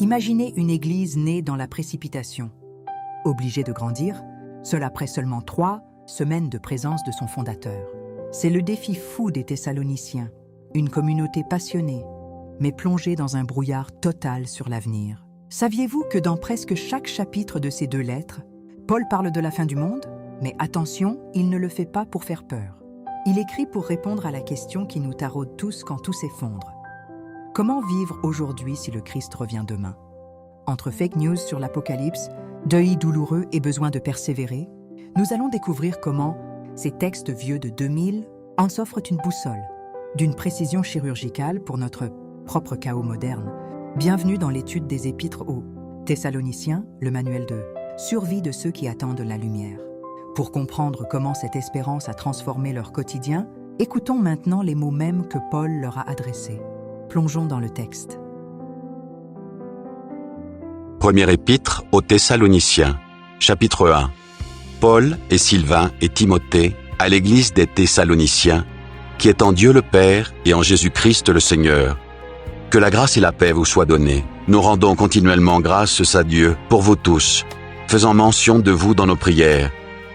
Imaginez une église née dans la précipitation. Obligée de grandir, cela après seulement 3 semaines de présence de son fondateur. C'est le défi fou des Thessaloniciens, une communauté passionnée, mais plongée dans un brouillard total sur l'avenir. Saviez-vous que dans presque chaque chapitre de ces 2 lettres, Paul parle de la fin du monde? Mais attention, il ne le fait pas pour faire peur. Il écrit pour répondre à la question qui nous taraude tous quand tout s'effondre. Comment vivre aujourd'hui si le Christ revient demain? Entre fake news sur l'Apocalypse, deuil douloureux et besoin de persévérer, nous allons découvrir comment ces textes vieux de 2000 en s'offrent une boussole, d'une précision chirurgicale pour notre propre chaos moderne. Bienvenue dans l'étude des Épîtres aux Thessaloniciens, le manuel de survie de ceux qui attendent la lumière. Pour comprendre comment cette espérance a transformé leur quotidien, écoutons maintenant les mots mêmes que Paul leur a adressés. Plongeons dans le texte. Première épître aux Thessaloniciens, chapitre 1. Paul et Sylvain et Timothée à l'église des Thessaloniciens, qui est en Dieu le Père et en Jésus-Christ le Seigneur. Que la grâce et la paix vous soient données. Nous rendons continuellement grâce à Dieu pour vous tous, faisant mention de vous dans nos prières,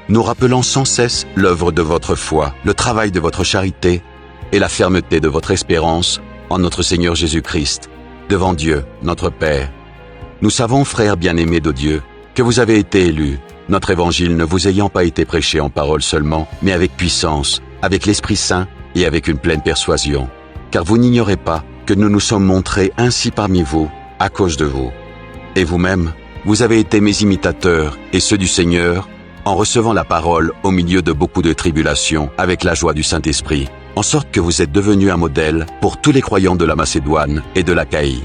nous rappelant sans cesse l'œuvre de votre foi, le travail de votre charité et la fermeté de votre espérance en notre Seigneur Jésus-Christ, devant Dieu, notre Père. Nous savons, frères bien-aimés de Dieu, que vous avez été élus, notre évangile ne vous ayant pas été prêché en parole seulement, mais avec puissance, avec l'Esprit Saint et avec une pleine persuasion. Car vous n'ignorez pas que nous nous sommes montrés ainsi parmi vous, à cause de vous. Et vous-même, vous avez été mes imitateurs et ceux du Seigneur, en recevant la parole au milieu de beaucoup de tribulations, avec la joie du Saint-Esprit, en sorte que vous êtes devenus un modèle pour tous les croyants de la Macédoine et de l'Achaïe.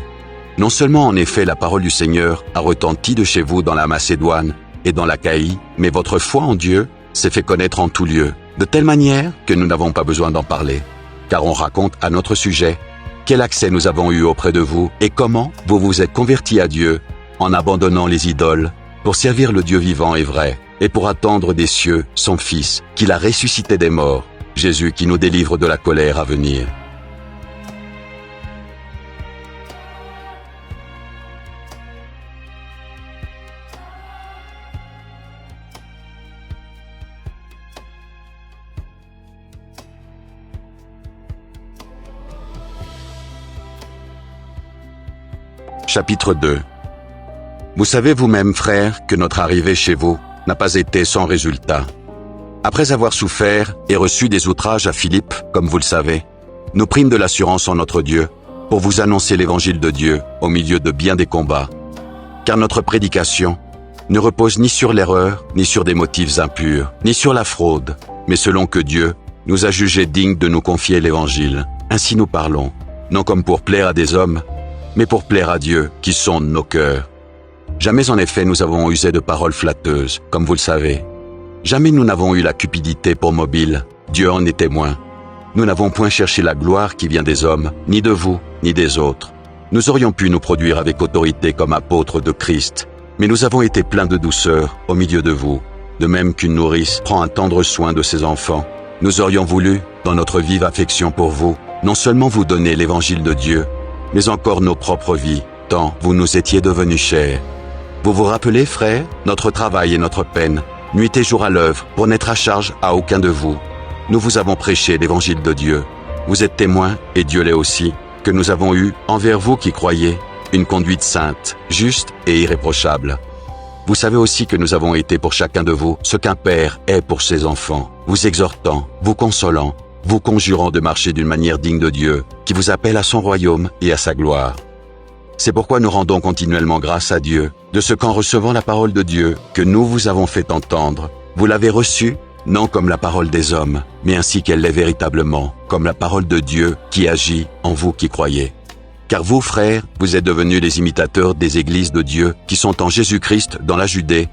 Non seulement en effet la parole du Seigneur a retenti de chez vous dans la Macédoine et dans l'Achaïe, mais votre foi en Dieu s'est fait connaître en tout lieu, de telle manière que nous n'avons pas besoin d'en parler, car on raconte à notre sujet quel accès nous avons eu auprès de vous et comment vous vous êtes convertis à Dieu en abandonnant les idoles pour servir le Dieu vivant et vrai, et pour attendre des cieux son Fils, qu'il a ressuscité des morts, Jésus qui nous délivre de la colère à venir. Chapitre 2. Vous savez vous-même, frères, que notre arrivée chez vous n'a pas été sans résultat. Après avoir souffert et reçu des outrages à Philippe, comme vous le savez, nous prîmes de l'assurance en notre Dieu pour vous annoncer l'évangile de Dieu au milieu de bien des combats. Car notre prédication ne repose ni sur l'erreur, ni sur des motifs impurs, ni sur la fraude, mais selon que Dieu nous a jugés dignes de nous confier l'évangile. Ainsi nous parlons, non comme pour plaire à des hommes, mais pour plaire à Dieu qui sonde nos cœurs. Jamais en effet nous avons usé de paroles flatteuses, comme vous le savez. Jamais nous n'avons eu la cupidité pour mobile, Dieu en est témoin. Nous n'avons point cherché la gloire qui vient des hommes, ni de vous, ni des autres. Nous aurions pu nous produire avec autorité comme apôtres de Christ, mais nous avons été pleins de douceur au milieu de vous. De même qu'une nourrice prend un tendre soin de ses enfants, nous aurions voulu, dans notre vive affection pour vous, non seulement vous donner l'évangile de Dieu, mais encore nos propres vies, tant vous nous étiez devenus chers. Vous vous rappelez, frères, notre travail et notre peine, nuit et jour à l'œuvre, pour n'être à charge à aucun de vous. Nous vous avons prêché l'évangile de Dieu. Vous êtes témoins, et Dieu l'est aussi, que nous avons eu, envers vous qui croyez, une conduite sainte, juste et irréprochable. Vous savez aussi que nous avons été pour chacun de vous ce qu'un père est pour ses enfants, vous exhortant, vous consolant, vous conjurant de marcher d'une manière digne de Dieu, qui vous appelle à son royaume et à sa gloire. C'est pourquoi nous rendons continuellement grâce à Dieu, de ce qu'en recevant la parole de Dieu, que nous vous avons fait entendre, vous l'avez reçue, non comme la parole des hommes, mais ainsi qu'elle l'est véritablement, comme la parole de Dieu qui agit en vous qui croyez. Car vous, frères, vous êtes devenus les imitateurs des églises de Dieu qui sont en Jésus-Christ dans la Judée,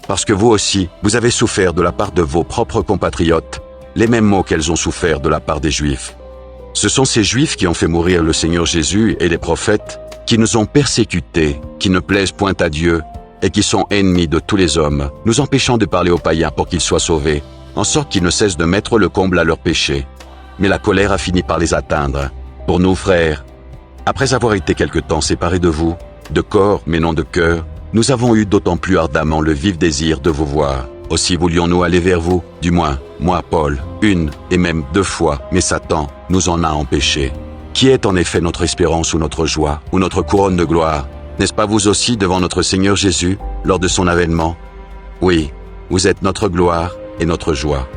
parce que vous aussi, vous avez souffert de la part de vos propres compatriotes, les mêmes maux qu'elles ont souffert de la part des Juifs. Ce sont ces Juifs qui ont fait mourir le Seigneur Jésus et les prophètes, qui nous ont persécutés, qui ne plaisent point à Dieu, et qui sont ennemis de tous les hommes, nous empêchant de parler aux païens pour qu'ils soient sauvés, en sorte qu'ils ne cessent de mettre le comble à leurs péchés. Mais la colère a fini par les atteindre. Pour nous, frères, après avoir été quelque temps séparés de vous, de corps mais non de cœur, nous avons eu d'autant plus ardemment le vif désir de vous voir. Aussi voulions-nous aller vers vous, du moins, moi, Paul, 1 et même 2 fois, mais Satan nous en a empêchés. Qui est en effet notre espérance ou notre joie, ou notre couronne de gloire? N'est-ce pas vous aussi devant notre Seigneur Jésus, lors de son avènement? Oui, vous êtes notre gloire et notre joie.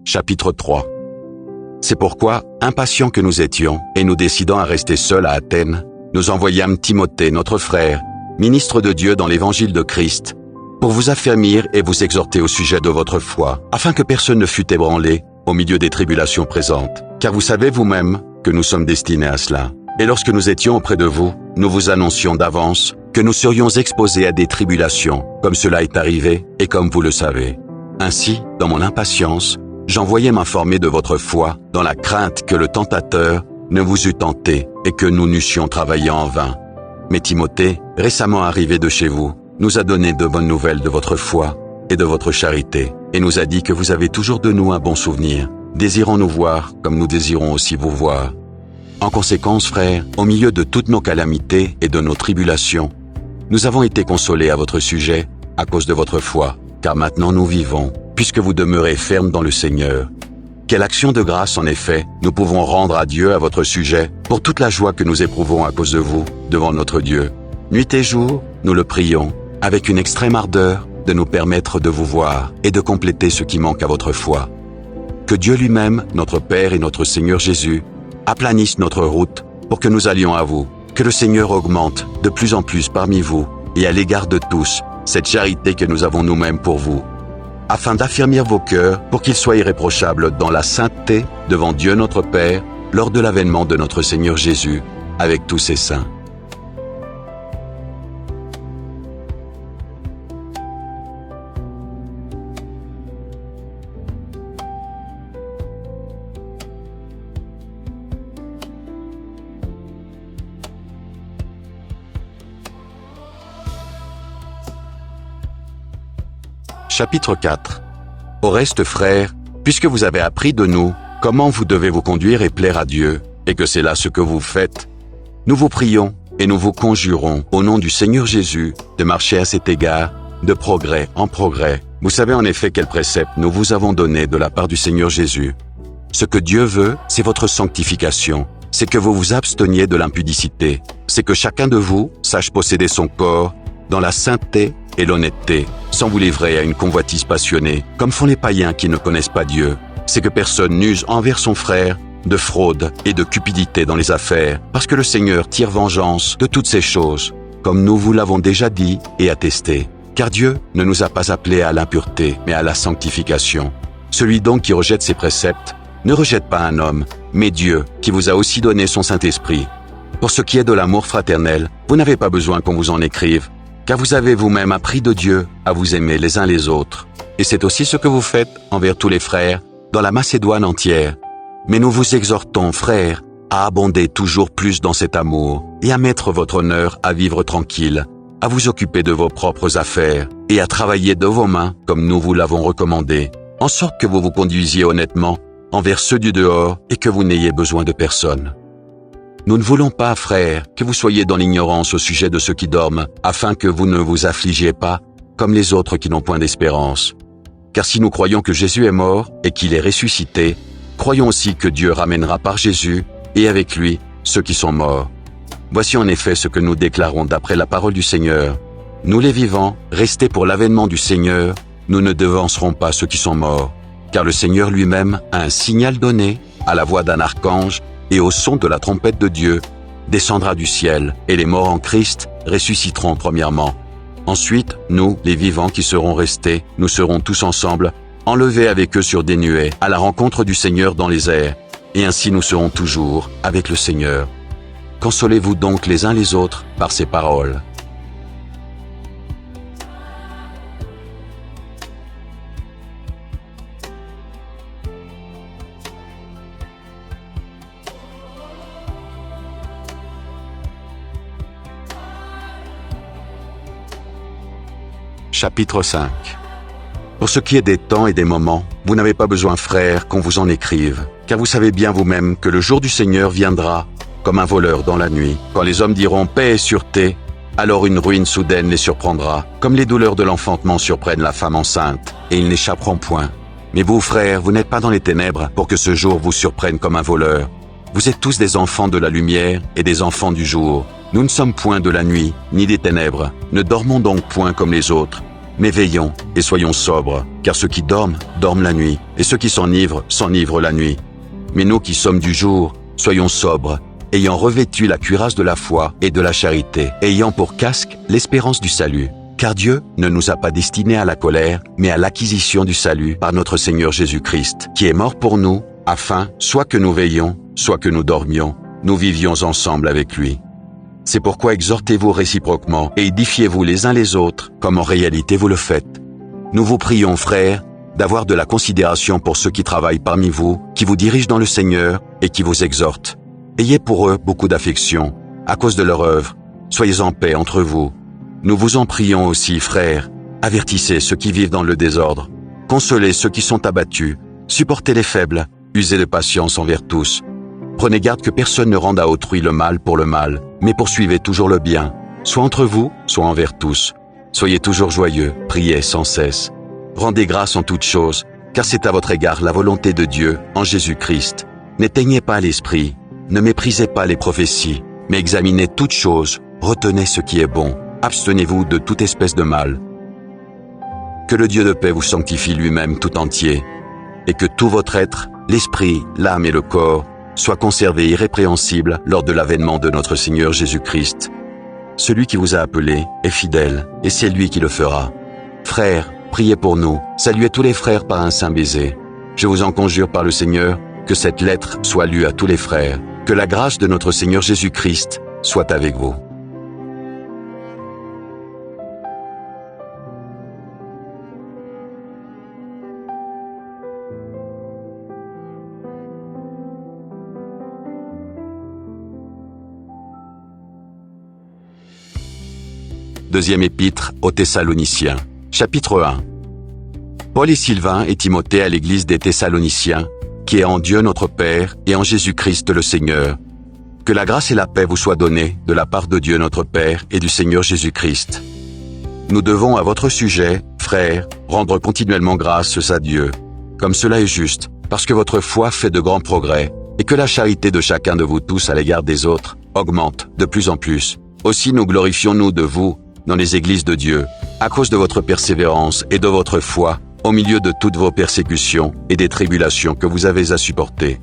Chapitre 3. C'est pourquoi, impatients que nous étions, et nous décidant à rester seuls à Athènes, nous envoyâmes Timothée, notre frère, ministre de Dieu dans l'évangile de Christ, pour vous affermir et vous exhorter au sujet de votre foi, afin que personne ne fût ébranlé au milieu des tribulations présentes. Car vous savez vous-même que nous sommes destinés à cela. Et lorsque nous étions auprès de vous, nous vous annoncions d'avance que nous serions exposés à des tribulations, comme cela est arrivé et comme vous le savez. Ainsi, dans mon impatience, j'envoyais m'informer de votre foi dans la crainte que le tentateur ne vous eût tenté et que nous n'eussions travaillé en vain. Mais Timothée, récemment arrivé de chez vous, nous a donné de bonnes nouvelles de votre foi et de votre charité, et nous a dit que vous avez toujours de nous un bon souvenir, désirant nous voir comme nous désirons aussi vous voir. En conséquence, frères, au milieu de toutes nos calamités et de nos tribulations, nous avons été consolés à votre sujet à cause de votre foi, car maintenant nous vivons, puisque vous demeurez fermes dans le Seigneur. Quelle action de grâce, en effet, nous pouvons rendre à Dieu à votre sujet pour toute la joie que nous éprouvons à cause de vous devant notre Dieu. Nuit et jour, nous le prions, avec une extrême ardeur, de nous permettre de vous voir et de compléter ce qui manque à votre foi. Que Dieu lui-même, notre Père et notre Seigneur Jésus, aplanisse notre route pour que nous allions à vous. Que le Seigneur augmente de plus en plus parmi vous et à l'égard de tous cette charité que nous avons nous-mêmes pour vous, afin d'affermir vos cœurs pour qu'ils soient irréprochables dans la sainteté devant Dieu notre Père lors de l'avènement de notre Seigneur Jésus avec tous ses saints. Chapitre 4. Au reste, frères, puisque vous avez appris de nous comment vous devez vous conduire et plaire à Dieu, et que c'est là ce que vous faites, nous vous prions et nous vous conjurons, au nom du Seigneur Jésus, de marcher à cet égard, de progrès en progrès. Vous savez en effet quel précepte nous vous avons donné de la part du Seigneur Jésus. Ce que Dieu veut, c'est votre sanctification, c'est que vous vous absteniez de l'impudicité, c'est que chacun de vous sache posséder son corps dans la sainteté et l'honnêteté, sans vous livrer à une convoitise passionnée, comme font les païens qui ne connaissent pas Dieu. C'est que personne n'use envers son frère de fraude et de cupidité dans les affaires, parce que le Seigneur tire vengeance de toutes ces choses, comme nous vous l'avons déjà dit et attesté. Car Dieu ne nous a pas appelés à l'impureté, mais à la sanctification. Celui donc qui rejette ses préceptes ne rejette pas un homme, mais Dieu, qui vous a aussi donné son Saint-Esprit. Pour ce qui est de l'amour fraternel, vous n'avez pas besoin qu'on vous en écrive, car vous avez vous-même appris de Dieu à vous aimer les uns les autres. Et c'est aussi ce que vous faites envers tous les frères, dans la Macédoine entière. Mais nous vous exhortons, frères, à abonder toujours plus dans cet amour, et à mettre votre honneur à vivre tranquille, à vous occuper de vos propres affaires, et à travailler de vos mains, comme nous vous l'avons recommandé, en sorte que vous vous conduisiez honnêtement envers ceux du dehors, et que vous n'ayez besoin de personne. Nous ne voulons pas, frères, que vous soyez dans l'ignorance au sujet de ceux qui dorment, afin que vous ne vous affligiez pas, comme les autres qui n'ont point d'espérance. Car si nous croyons que Jésus est mort et qu'il est ressuscité, croyons aussi que Dieu ramènera par Jésus, et avec lui, ceux qui sont morts. Voici en effet ce que nous déclarons d'après la parole du Seigneur. Nous les vivants, restés pour l'avènement du Seigneur, nous ne devancerons pas ceux qui sont morts, car le Seigneur lui-même a un signal donné, à la voix d'un archange et au son de la trompette de Dieu, descendra du ciel, et les morts en Christ ressusciteront premièrement. Ensuite, nous, les vivants qui serons restés, nous serons tous ensemble, enlevés avec eux sur des nuées, à la rencontre du Seigneur dans les airs, et ainsi nous serons toujours avec le Seigneur. Consolez-vous donc les uns les autres par ces paroles. Chapitre 5. Pour ce qui est des temps et des moments, vous n'avez pas besoin, frères, qu'on vous en écrive, car vous savez bien vous-même que le jour du Seigneur viendra comme un voleur dans la nuit. Quand les hommes diront paix et sûreté, alors une ruine soudaine les surprendra, comme les douleurs de l'enfantement surprennent la femme enceinte, et ils n'échapperont point. Mais vous, frères, vous n'êtes pas dans les ténèbres pour que ce jour vous surprenne comme un voleur. Vous êtes tous des enfants de la lumière et des enfants du jour. Nous ne sommes point de la nuit, ni des ténèbres. Ne dormons donc point comme les autres, mais veillons et soyons sobres, car ceux qui dorment, dorment la nuit, et ceux qui s'enivrent la nuit. Mais nous qui sommes du jour, soyons sobres, ayant revêtu la cuirasse de la foi et de la charité, ayant pour casque l'espérance du salut. Car Dieu ne nous a pas destinés à la colère, mais à l'acquisition du salut par notre Seigneur Jésus-Christ, qui est mort pour nous, afin, soit que nous veillions, soit que nous dormions, nous vivions ensemble avec lui. C'est pourquoi exhortez-vous réciproquement et édifiez-vous les uns les autres, comme en réalité vous le faites. Nous vous prions, frères, d'avoir de la considération pour ceux qui travaillent parmi vous, qui vous dirigent dans le Seigneur et qui vous exhortent. Ayez pour eux beaucoup d'affection, à cause de leur œuvre. Soyez en paix entre vous. Nous vous en prions aussi, frères. Avertissez ceux qui vivent dans le désordre. Consolez ceux qui sont abattus. Supportez les faibles. Usez de patience envers tous. Prenez garde que personne ne rende à autrui le mal pour le mal, mais poursuivez toujours le bien, soit entre vous, soit envers tous. Soyez toujours joyeux, priez sans cesse. Rendez grâce en toutes choses, car c'est à votre égard la volonté de Dieu en Jésus-Christ. N'éteignez pas l'esprit, ne méprisez pas les prophéties, mais examinez toutes choses, retenez ce qui est bon, abstenez-vous de toute espèce de mal. Que le Dieu de paix vous sanctifie lui-même tout entier, et que tout votre être, l'esprit, l'âme et le corps, soit conservé irrépréhensible lors de l'avènement de notre Seigneur Jésus-Christ. Celui qui vous a appelé est fidèle, et c'est lui qui le fera. Frères, priez pour nous, saluez tous les frères par un saint baiser. Je vous en conjure par le Seigneur, que cette lettre soit lue à tous les frères. Que la grâce de notre Seigneur Jésus-Christ soit avec vous. Deuxième épître aux Thessaloniciens, chapitre 1. Paul et Sylvain et Timothée à l'église des Thessaloniciens, qui est en Dieu notre Père et en Jésus-Christ le Seigneur. Que la grâce et la paix vous soient données de la part de Dieu notre Père et du Seigneur Jésus-Christ. Nous devons à votre sujet, frères, rendre continuellement grâce à Dieu, comme cela est juste, parce que votre foi fait de grands progrès, et que la charité de chacun de vous tous à l'égard des autres augmente de plus en plus. Aussi nous glorifions-nous de vous, dans les églises de Dieu, à cause de votre persévérance et de votre foi, au milieu de toutes vos persécutions et des tribulations que vous avez à supporter.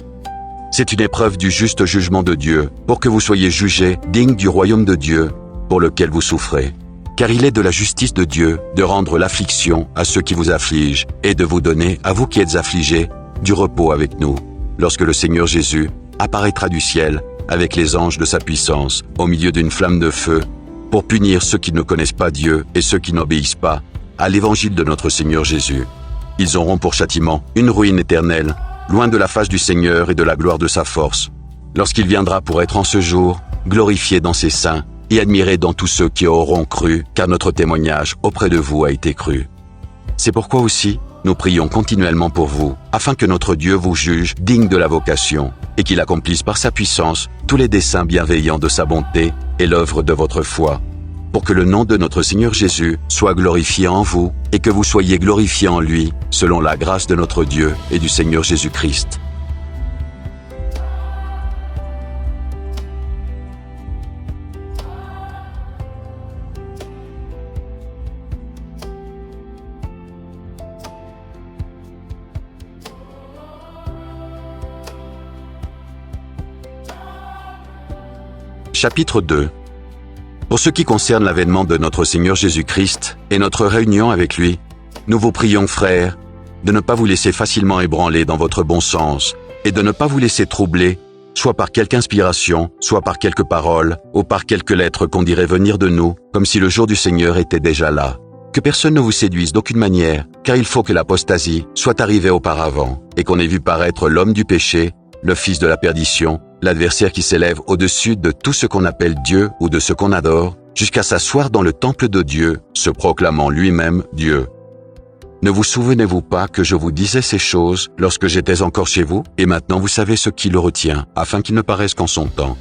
C'est une épreuve du juste jugement de Dieu, pour que vous soyez jugés dignes du royaume de Dieu, pour lequel vous souffrez. Car il est de la justice de Dieu de rendre l'affliction à ceux qui vous affligent, et de vous donner, à vous qui êtes affligés, du repos avec nous, lorsque le Seigneur Jésus apparaîtra du ciel, avec les anges de sa puissance, au milieu d'une flamme de feu, pour punir ceux qui ne connaissent pas Dieu et ceux qui n'obéissent pas à l'évangile de notre Seigneur Jésus. Ils auront pour châtiment une ruine éternelle, loin de la face du Seigneur et de la gloire de sa force, lorsqu'il viendra pour être en ce jour, glorifié dans ses saints et admiré dans tous ceux qui auront cru, car notre témoignage auprès de vous a été cru. C'est pourquoi aussi, nous prions continuellement pour vous, afin que notre Dieu vous juge digne de la vocation, et qu'il accomplisse par sa puissance tous les desseins bienveillants de sa bonté et l'œuvre de votre foi, pour que le nom de notre Seigneur Jésus soit glorifié en vous, et que vous soyez glorifiés en lui, selon la grâce de notre Dieu et du Seigneur Jésus-Christ. Chapitre 2. Pour ce qui concerne l'avènement de notre Seigneur Jésus-Christ et notre réunion avec lui, nous vous prions, frères, de ne pas vous laisser facilement ébranler dans votre bon sens et de ne pas vous laisser troubler, soit par quelque inspiration, soit par quelques paroles, ou par quelques lettres qu'on dirait venir de nous, comme si le jour du Seigneur était déjà là. Que personne ne vous séduise d'aucune manière, car il faut que l'apostasie soit arrivée auparavant, et qu'on ait vu paraître l'homme du péché, le fils de la perdition, l'adversaire qui s'élève au-dessus de tout ce qu'on appelle Dieu ou de ce qu'on adore, jusqu'à s'asseoir dans le temple de Dieu, se proclamant lui-même Dieu. Ne vous souvenez-vous pas que je vous disais ces choses lorsque j'étais encore chez vous, et maintenant vous savez ce qui le retient, afin qu'il ne paraisse qu'en son temps.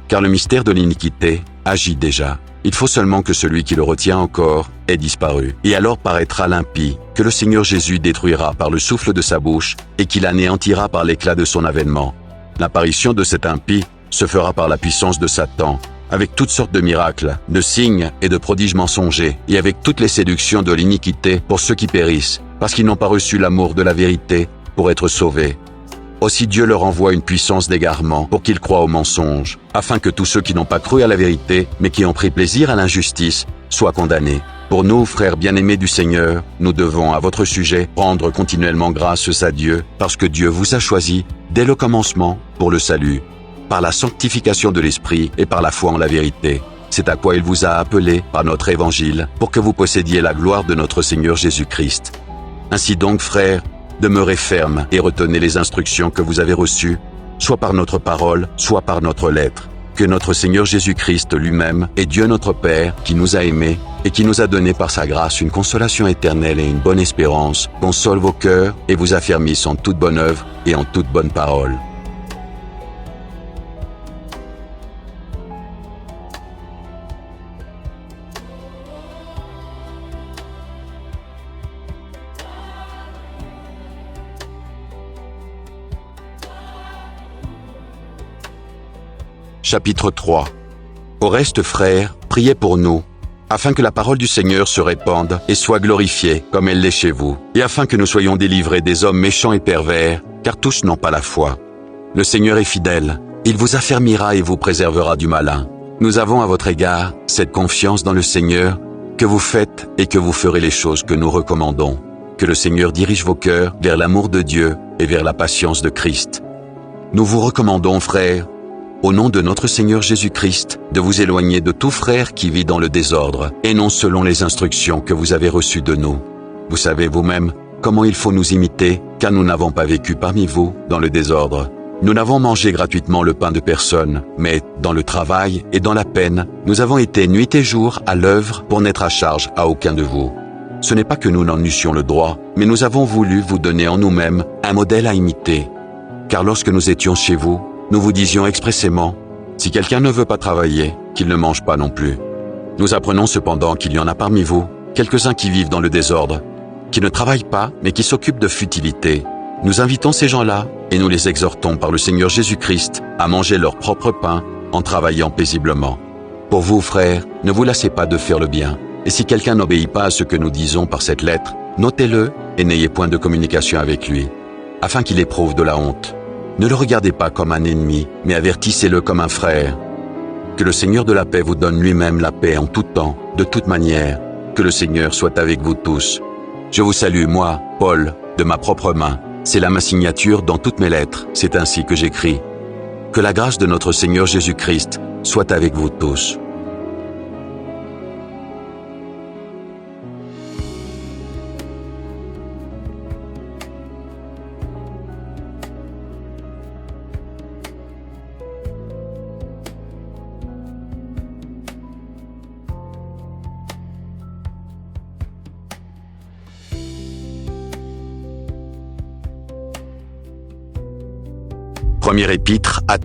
Car le mystère de l'iniquité agit déjà. Il faut seulement que celui qui le retient encore ait disparu. Et alors paraîtra l'impie, que le Seigneur Jésus détruira par le souffle de sa bouche, et qu'il anéantira par l'éclat de son avènement. L'apparition de cet impie se fera par la puissance de Satan, avec toutes sortes de miracles, de signes et de prodiges mensongers, et avec toutes les séductions de l'iniquité pour ceux qui périssent, parce qu'ils n'ont pas reçu l'amour de la vérité pour être sauvés. Aussi Dieu leur envoie une puissance d'égarement pour qu'ils croient au mensonge, afin que tous ceux qui n'ont pas cru à la vérité, mais qui ont pris plaisir à l'injustice, soient condamnés. Pour nous, frères bien-aimés du Seigneur, nous devons, à votre sujet, rendre continuellement grâces à Dieu, parce que Dieu vous a choisis, dès le commencement, pour le salut, par la sanctification de l'Esprit et par la foi en la vérité. C'est à quoi il vous a appelé par notre évangile, pour que vous possédiez la gloire de notre Seigneur Jésus-Christ. Ainsi donc, frères, demeurez fermes et retenez les instructions que vous avez reçues, soit par notre parole, soit par notre lettre. Que notre Seigneur Jésus-Christ lui-même et Dieu notre Père, qui nous a aimés et qui nous a donné par sa grâce une consolation éternelle et une bonne espérance, console vos cœurs et vous affermisse en toute bonne œuvre et en toute bonne parole. Chapitre 3. Au reste, frères, priez pour nous, afin que la parole du Seigneur se répande et soit glorifiée comme elle l'est chez vous, et afin que nous soyons délivrés des hommes méchants et pervers, car tous n'ont pas la foi. Le Seigneur est fidèle, il vous affermira et vous préservera du malin. Nous avons à votre égard cette confiance dans le Seigneur, que vous faites et que vous ferez les choses que nous recommandons. Que le Seigneur dirige vos cœurs vers l'amour de Dieu et vers la patience de Christ. Nous vous recommandons, frères, au nom de notre Seigneur Jésus-Christ, de vous éloigner de tout frère qui vit dans le désordre, et non selon les instructions que vous avez reçues de nous. Vous savez vous-même comment il faut nous imiter, car nous n'avons pas vécu parmi vous dans le désordre. Nous n'avons mangé gratuitement le pain de personne, mais dans le travail et dans la peine, nous avons été nuit et jour à l'œuvre pour n'être à charge à aucun de vous. Ce n'est pas que nous n'en eussions le droit, mais nous avons voulu vous donner en nous-mêmes un modèle à imiter. Car lorsque nous étions chez vous, nous vous disions expressément, si quelqu'un ne veut pas travailler, qu'il ne mange pas non plus. Nous apprenons cependant qu'il y en a parmi vous, quelques-uns qui vivent dans le désordre, qui ne travaillent pas, mais qui s'occupent de futilités. Nous invitons ces gens-là, et nous les exhortons par le Seigneur Jésus-Christ à manger leur propre pain en travaillant paisiblement. Pour vous, frères, ne vous lassez pas de faire le bien, et si quelqu'un n'obéit pas à ce que nous disons par cette lettre, notez-le et n'ayez point de communication avec lui, afin qu'il éprouve de la honte. Ne le regardez pas comme un ennemi, mais avertissez-le comme un frère. Que le Seigneur de la paix vous donne lui-même la paix en tout temps, de toute manière. Que le Seigneur soit avec vous tous. Je vous salue, moi, Paul, de ma propre main. C'est là ma signature dans toutes mes lettres. C'est ainsi que j'écris. Que la grâce de notre Seigneur Jésus-Christ soit avec vous tous. Première épître à